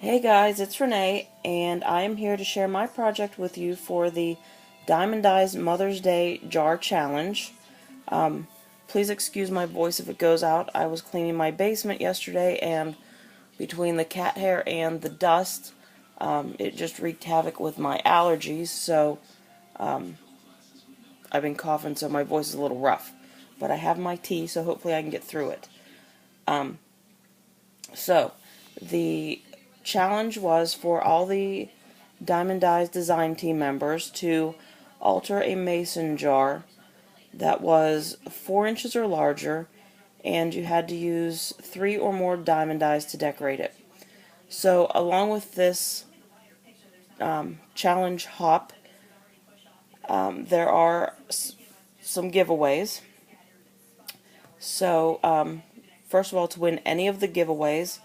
Hey guys, it's Renee, and I am here to share my project with you for the Diemond Dies Mother's Day Jar Challenge. Please excuse my voice if it goes out. I was cleaning my basement yesterday, and between the cat hair and the dust, it just wreaked havoc with my allergies, so I've been coughing, so my voice is a little rough. But I have my tea, so hopefully I can get through it. So, the challenge was for all the Diemond Dies design team members to alter a mason jar that was 4 inches or larger, and you had to use 3 or more Diemond Dies to decorate it. So, along with this challenge hop, there are some giveaways. So, first of all, to win any of the giveaways,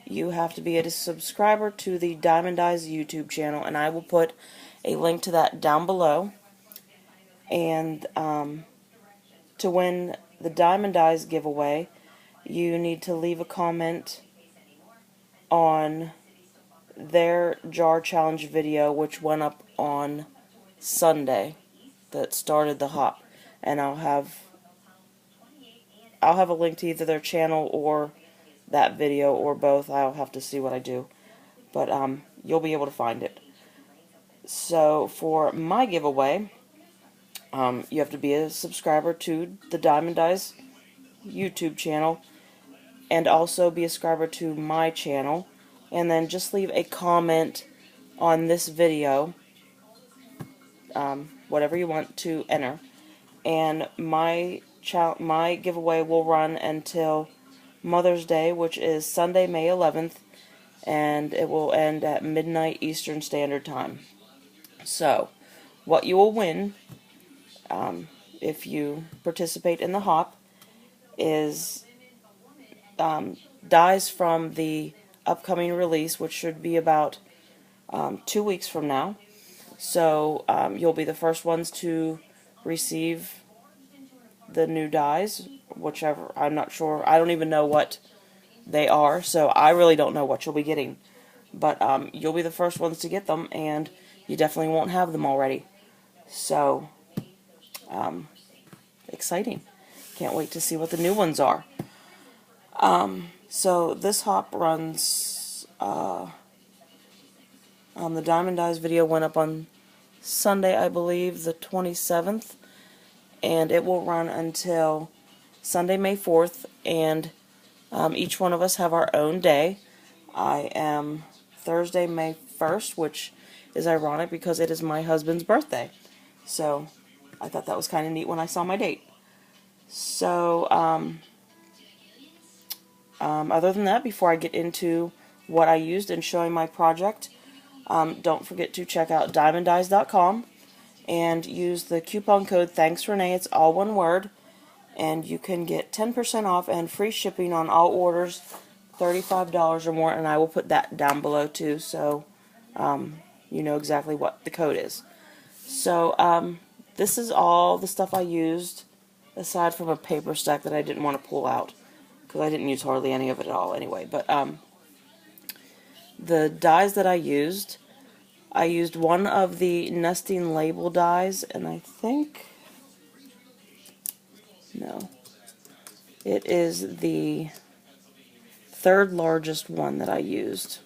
you have to be a subscriber to the Diemond Dies YouTube channel, and I will put a link to that down below. And to win the Diemond Dies giveaway, you need to leave a comment on their jar challenge video, which went up on Sunday, that started the hop. And I'll have a link to either their channel or that video, or both. I'll have to see what I do, but you'll be able to find it. So for my giveaway, you have to be a subscriber to the Diemond Dies YouTube channel, and also be a subscriber to my channel, and then just leave a comment on this video, whatever you want to enter, and my giveaway will run until Mother's Day, which is Sunday, May 11th, and it will end at midnight Eastern Standard Time. So, what you will win, if you participate in the hop, is dies from the upcoming release, which should be about 2 weeks from now. So, you'll be the first ones to receive the new dies, whichever. I'm not sure. I don't even know what they are, so I really don't know what you'll be getting. But you'll be the first ones to get them, and you definitely won't have them already. So, exciting. Can't wait to see what the new ones are. So this hop runs, the Diemond Dies video went up on Sunday, I believe, the 27th. And it will run until Sunday, May 4th, and each one of us have our own day. I am Thursday, May 1st, which is ironic because it is my husband's birthday. So, I thought that was kind of neat when I saw my date. So, other than that, before I get into what I used in showing my project, don't forget to check out diemonddies.com. and use the coupon code Thanks Renee. It's all one word, and you can get 10% off and free shipping on all orders $35 or more, and I will put that down below too, so you know exactly what the code is. So this is all the stuff I used, aside from a paper stack that I didn't want to pull out because I didn't use hardly any of it at all anyway. But the dies that I used one of the nesting label dies, and I think, no, it is the third largest one that I used.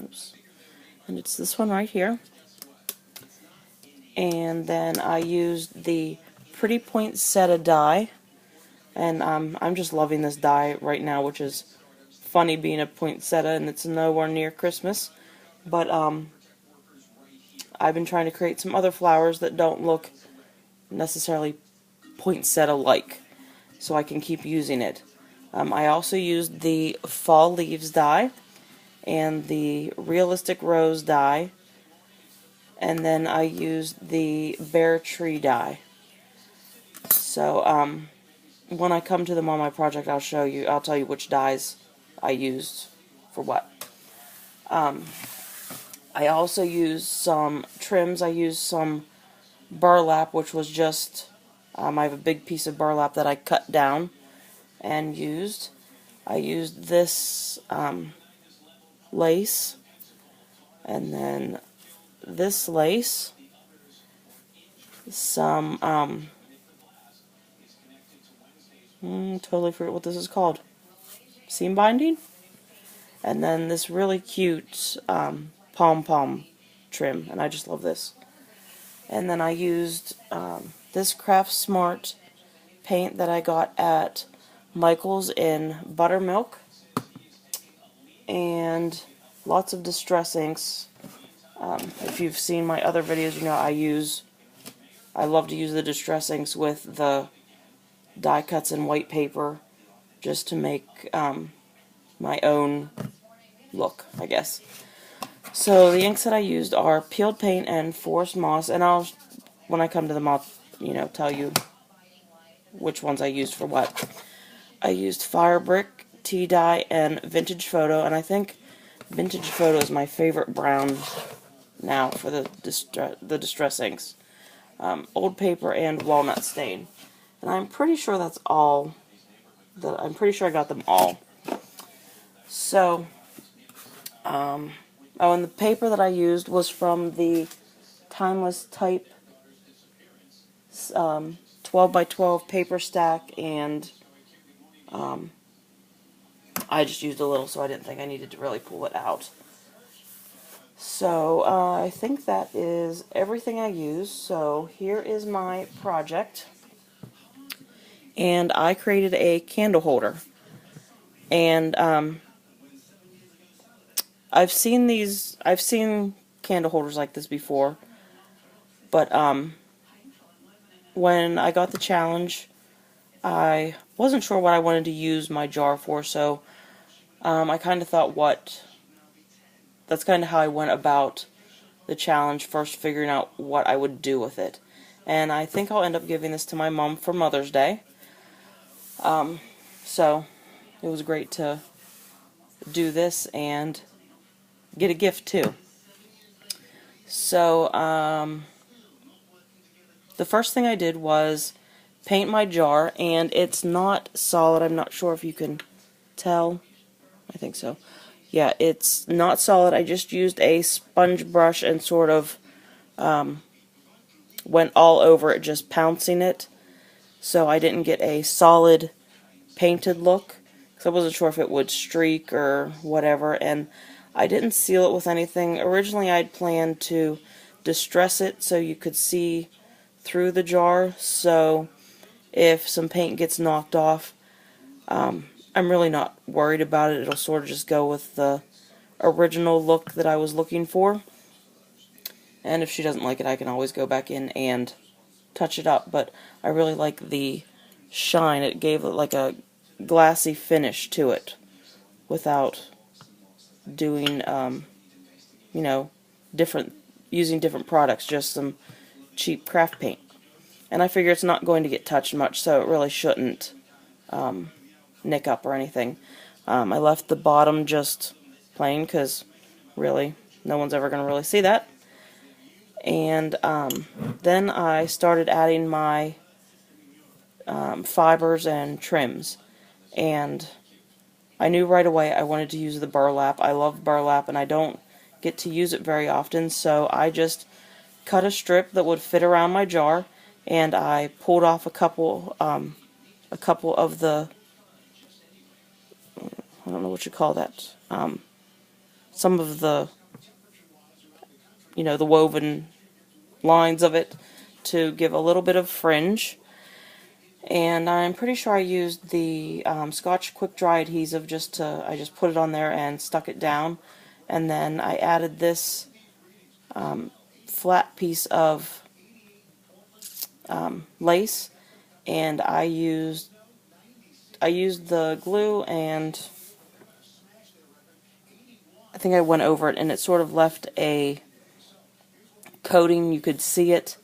Oops. And it's this one right here. And then I used the Pretty Poinsettia die, and I'm just loving this die right now, which is funny being a poinsettia and it's nowhere near Christmas. But I've been trying to create some other flowers that don't look necessarily poinsettia-like, so I can keep using it. I also used the Fall Leaves die and the Realistic Rose die, and then I used the Bare Tree die. So when I come to them on my project, I'll tell you which dies I used for what. I also used some trims. I used some burlap, which was just, I have a big piece of burlap that I cut down and used. I used this lace, and then this lace, some, totally forget what this is called, seam binding, and then this really cute pom-pom trim, and I just love this. And then I used this Craft Smart paint that I got at Michael's in buttermilk, and lots of Distress inks. If you've seen my other videos, you know I love to use the Distress inks with the die cuts in white paper just to make my own look, I guess. So the inks that I used are Peeled Paint and Forest Moss, and when I come to them, I'll tell you which ones I used for what. I used Fire Brick, Tea Dye, and Vintage Photo, and I think Vintage Photo is my favorite brown now for the Distress inks. Old Paper and Walnut Stain. And I'm pretty sure that's all. I'm pretty sure I got them all. So, oh, and the paper that I used was from the Timeless Type 12 by 12 paper stack, and I just used a little, so I didn't think I needed to really pull it out. So, I think that is everything I used. So, here is my project. And I created a candle holder. And, I've seen candle holders like this before. But, when I got the challenge, I wasn't sure what I wanted to use my jar for, so, I kind of thought that's kind of how I went about the challenge, first figuring out what I would do with it. And I think I'll end up giving this to my mom for Mother's Day. So it was great to do this and get a gift too. So the first thing I did was paint my jar, and it's not solid. I'm not sure if you can tell. I think so. Yeah, it's not solid. I just used a sponge brush and sort of went all over it, just pouncing it. So I didn't get a solid painted look, because I wasn't sure if it would streak or whatever. And I didn't seal it with anything. Originally I'd planned to distress it so you could see through the jar, so if some paint gets knocked off, I'm really not worried about it. It'll sort of just go with the original look that I was looking for. And if she doesn't like it, I can always go back in and touch it up. But I really like the shine. It gave it like a glassy finish to it without doing, using different products, just some cheap craft paint. And I figure it's not going to get touched much, so it really shouldn't nick up or anything. I left the bottom just plain because really no one's ever going to really see that. And then I started adding my fibers and trims, and I knew right away I wanted to use the burlap. I love burlap, and I don't get to use it very often, so I just cut a strip that would fit around my jar, and I pulled off a couple of the, I don't know what you call that, some of the, the woven lines of it to give a little bit of fringe. And I'm pretty sure I used the Scotch Quick Dry adhesive I just put it on there and stuck it down. And then I added this flat piece of lace, and I used the glue, and I think I went over it, and it sort of left a coating. You could see it,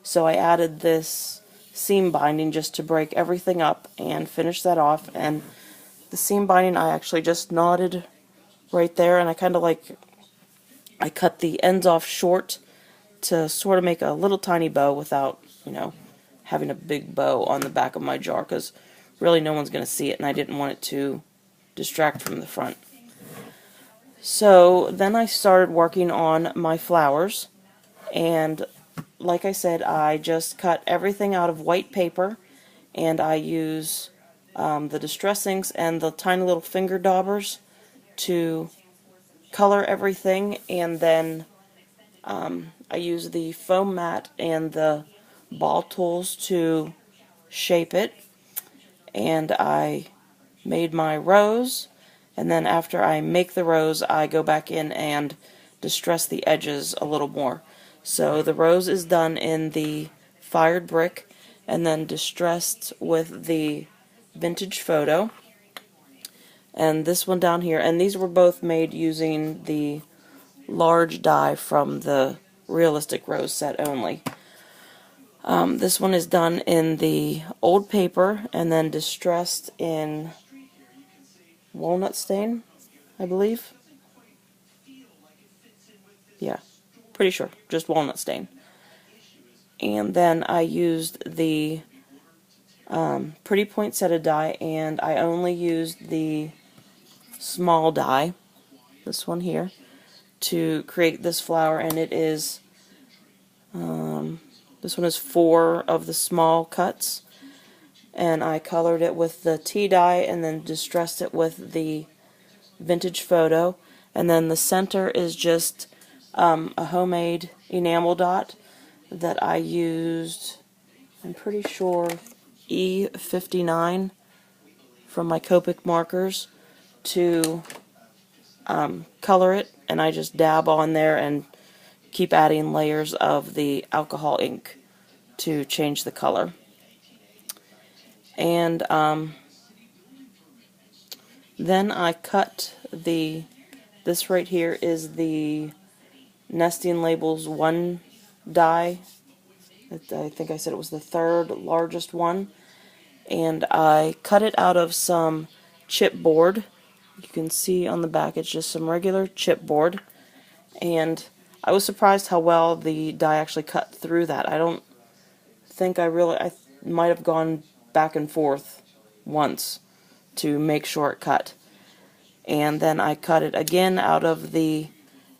so I added this seam binding just to break everything up and finish that off. And the seam binding I actually just knotted right there, and I cut the ends off short to sort of make a little tiny bow without having a big bow on the back of my jar, because really no one's going to see it, and I didn't want it to distract from the front. So then I started working on my flowers, and like I said, I just cut everything out of white paper, and I use the distress inks and the tiny little finger daubers to color everything, and then I use the foam mat and the ball tools to shape it, and I made my rose, and then after I make the rose I go back in and distress the edges a little more. So the rose is done in the fired brick and then distressed with the vintage photo, and this one down here, and these were both made using the large die from the realistic rose set only. This one is done in the old paper and then distressed in walnut stain, I believe. Yeah, pretty sure, just walnut stain. And then I used the pretty poinsettia die, and I only used the small die, this one here, to create this flower, and it is, this one is 4 of the small cuts, and I colored it with the tea dye and then distressed it with the vintage photo, and then the center is just a homemade enamel dot that I used, I'm pretty sure, E59 from my Copic markers to color it, and I just dab on there and keep adding layers of the alcohol ink to change the color. And then I cut this right here is the Nesting Labels 1 die. I think I said it was the 3rd largest one. And I cut it out of some chipboard. You can see on the back it's just some regular chipboard. And I was surprised how well the die actually cut through that. I don't think I might have gone back and forth once to make sure it cut. And then I cut it again out of the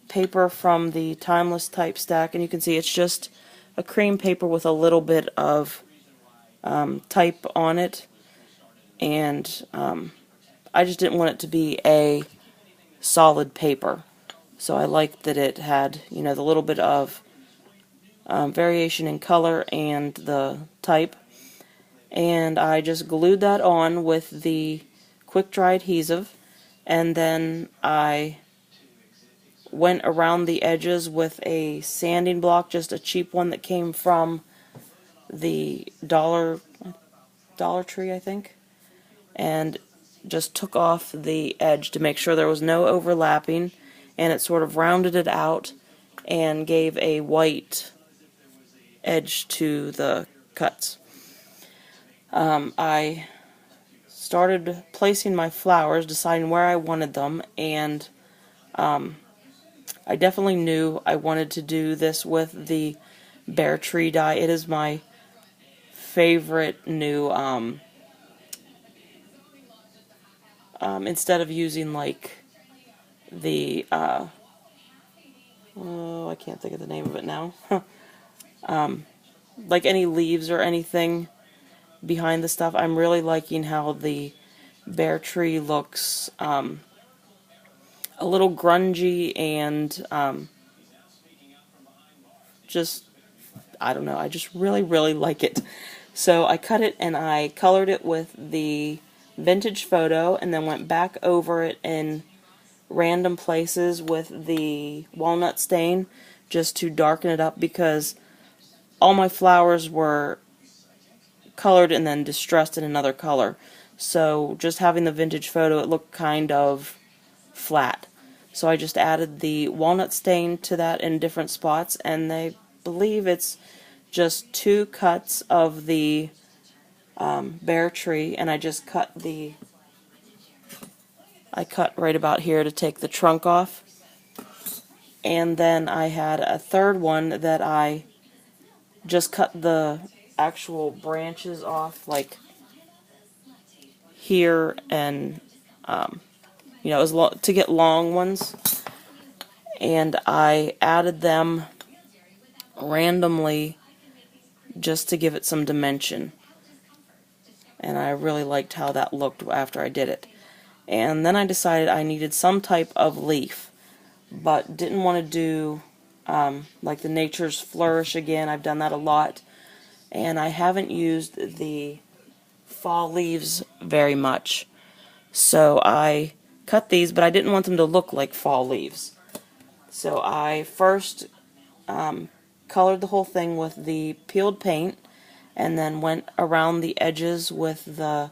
paper from the Timeless type stack, and you can see it's just a cream paper with a little bit of type on it, and I just didn't want it to be a solid paper, so I liked that it had, you know, the little bit of variation in color and the type, and I just glued that on with the quick dry adhesive, and then I went around the edges with a sanding block, just a cheap one that came from the Dollar Tree, I think, and just took off the edge to make sure there was no overlapping, and it sort of rounded it out and gave a white edge to the cuts. I started placing my flowers, deciding where I wanted them, and I definitely knew I wanted to do this with the Bear Tree die. It is my favorite new, instead of using like the, oh, I can't think of the name of it now, like any leaves or anything behind the stuff, I'm really liking how the Bear Tree looks a little grungy and just, I don't know, I just really like it. So I cut it and I colored it with the vintage photo and then went back over it in random places with the walnut stain just to darken it up, because all my flowers were colored and then distressed in another color. So just having the vintage photo, it looked kind of flat. So I just added the walnut stain to that in different spots, and I believe it's just 2 cuts of the Bear Tree, and I just cut I cut right about here to take the trunk off. And then I had a 3rd one that I just cut the actual branches off, like here and you know, it was to get long ones, and I added them randomly just to give it some dimension. And I really liked how that looked after I did it. And then I decided I needed some type of leaf, but didn't want to do like the Nature's Flourish again. I've done that a lot, and I haven't used the fall leaves very much. So I cut these, but I didn't want them to look like fall leaves. So I first colored the whole thing with the peeled paint, and then went around the edges with the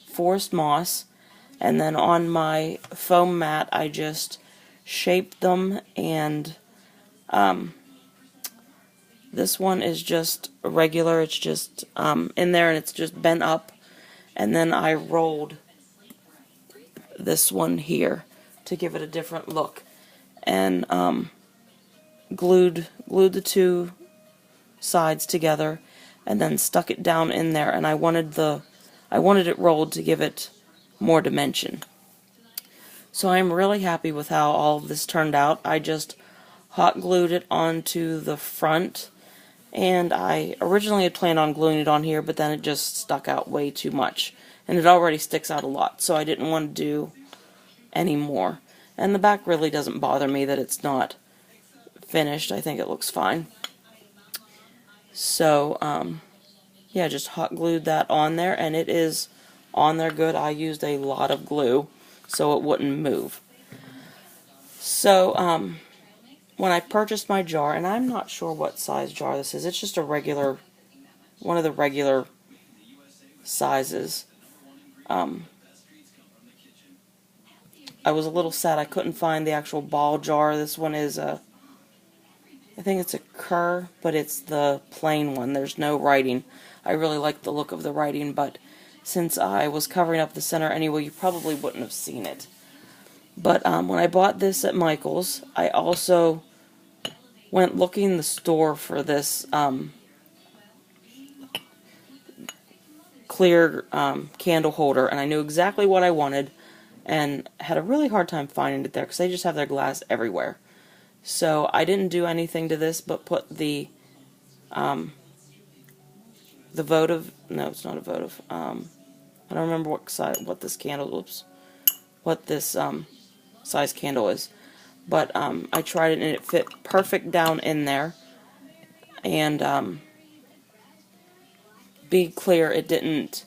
forest moss, and then on my foam mat I just shaped them, and this one is just regular, it's just in there and it's just bent up, and then I rolled this one here to give it a different look, and glued the two sides together, and then stuck it down in there. And I wanted it rolled to give it more dimension. So I'm really happy with how all of this turned out. I just hot glued it onto the front, and I originally had planned on gluing it on here, but then it just stuck out way too much, and it already sticks out a lot, so I didn't want to do any more. And the back really doesn't bother me that it's not finished. I think it looks fine. So yeah, just hot glued that on there, and it is on there good. I used a lot of glue so it wouldn't move. So when I purchased my jar, and I'm not sure what size jar this is, it's just a regular, one of the regular sizes. I was a little sad I couldn't find the actual ball jar. This one is a, I think it's a Kerr, but it's the plain one. There's no writing. I really like the look of the writing, but since I was covering up the center anyway, you probably wouldn't have seen it. But when I bought this at Michael's, I also went looking in the store for this clear candle holder, and I knew exactly what I wanted, and had a really hard time finding it there because they just have their glass everywhere. So I didn't do anything to this but put the votive, no, it's not a votive, I don't remember what this candle, oops, what this size candle is, but I tried it and it fit perfect down in there, and be clear, it didn't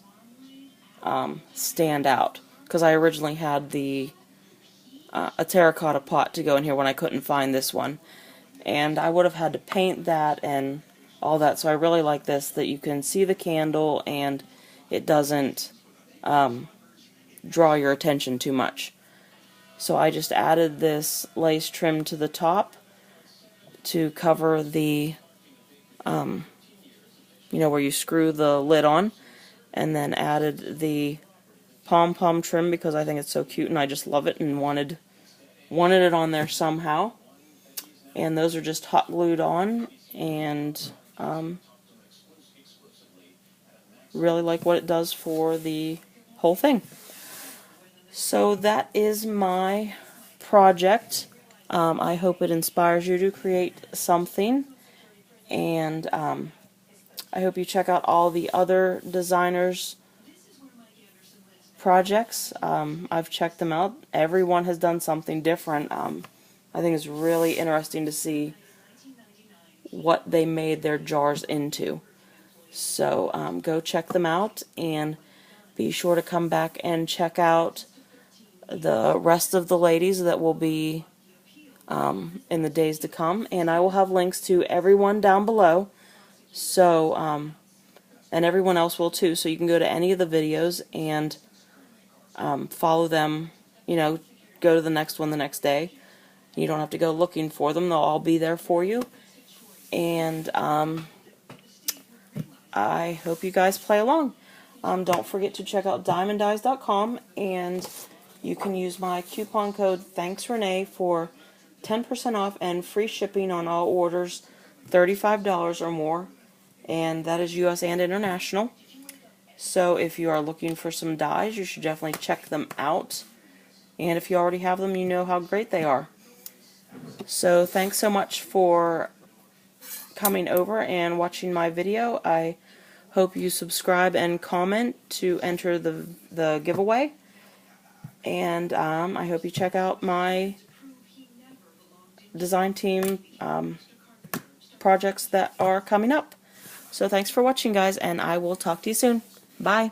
stand out, because I originally had the a terracotta pot to go in here when I couldn't find this one, and I would have had to paint that and all that. So I really like this, that you can see the candle and it doesn't draw your attention too much. So I just added this lace trim to the top to cover the you know, where you screw the lid on, and then added the pom-pom trim because I think it's so cute and I just love it and wanted it on there somehow. And those are just hot glued on, and really like what it does for the whole thing. So that is my project. I hope it inspires you to create something, and I hope you check out all the other designers' projects. I've checked them out. Everyone has done something different. I think it's really interesting to see what they made their jars into. So go check them out, and be sure to come back and check out the rest of the ladies that will be in the days to come. And I will have links to everyone down below, so and everyone else will too, so you can go to any of the videos and follow them, you know, go to the next one the next day. You don't have to go looking for them, they'll all be there for you. And I hope you guys play along. Don't forget to check out DiemondDies.com, and you can use my coupon code ThanksRenee for 10% off and free shipping on all orders $35 or more, and that is US and international. So if you are looking for some dies, you should definitely check them out. And if you already have them, you know how great they are. So thanks so much for coming over and watching my video. I hope you subscribe and comment to enter the giveaway. And I hope you check out my design team projects that are coming up. So thanks for watching, guys, and I will talk to you soon. Bye.